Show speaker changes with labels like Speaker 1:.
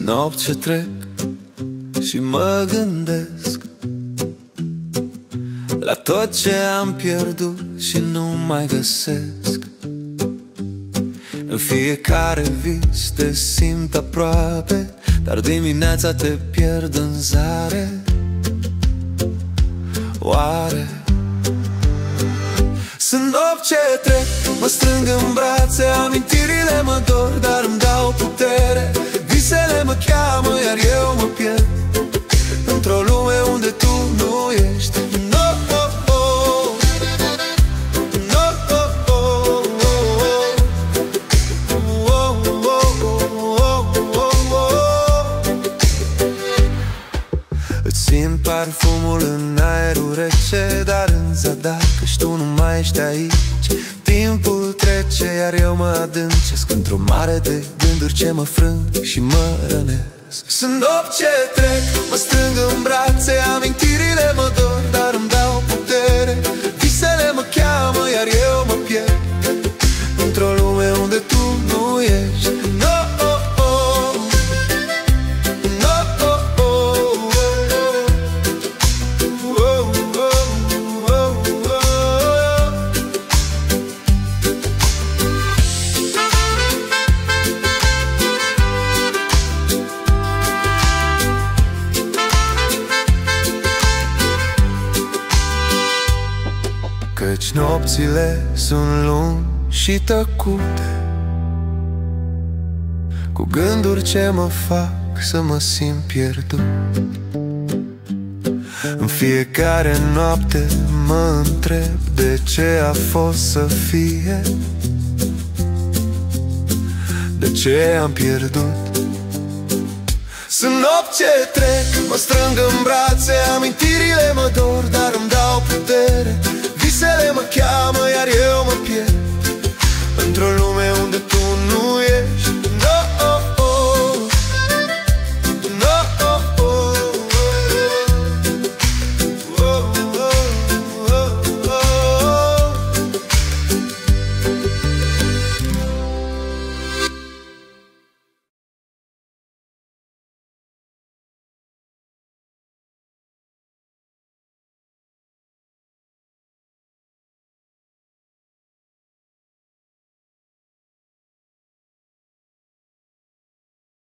Speaker 1: nopți ce trec și mă gândesc la tot ce am pierdut și nu mai găsesc. În fiecare vis te simt aproape, dar dimineața te pierd în zare. Oare sunt nopți ce trec, mă strâng în brațe, amintirile mă dor, dar îmi dau putere. Visele mă cheamă, iar eu mă pierd într-o lume unde tu nu ești. Îți simt parfumul în aerul rece, dar în zadar, căci tu nu mai ești aici. Timpul trece, iar eu mă adâncesc într-o mare de gânduri ce mă frâng și mă rănesc. Sunt nopți ce trec, mă strâng în brațe, amintirile mă dor, dar îmi dau putere. Visele mă cheamă, iar eu mă pierd într-o lume unde tu nu ești. Căci nopțile sunt lungi și tăcute, cu gânduri ce mă fac să mă simt pierdut. În fiecare noapte mă întreb de ce a fost să fie, de ce am pierdut. Sunt nopți ce trec, mă strâng în brațe, amintirile mă dor, dar îmi dau putere. Visele mă cheamă, iar eu mă pierd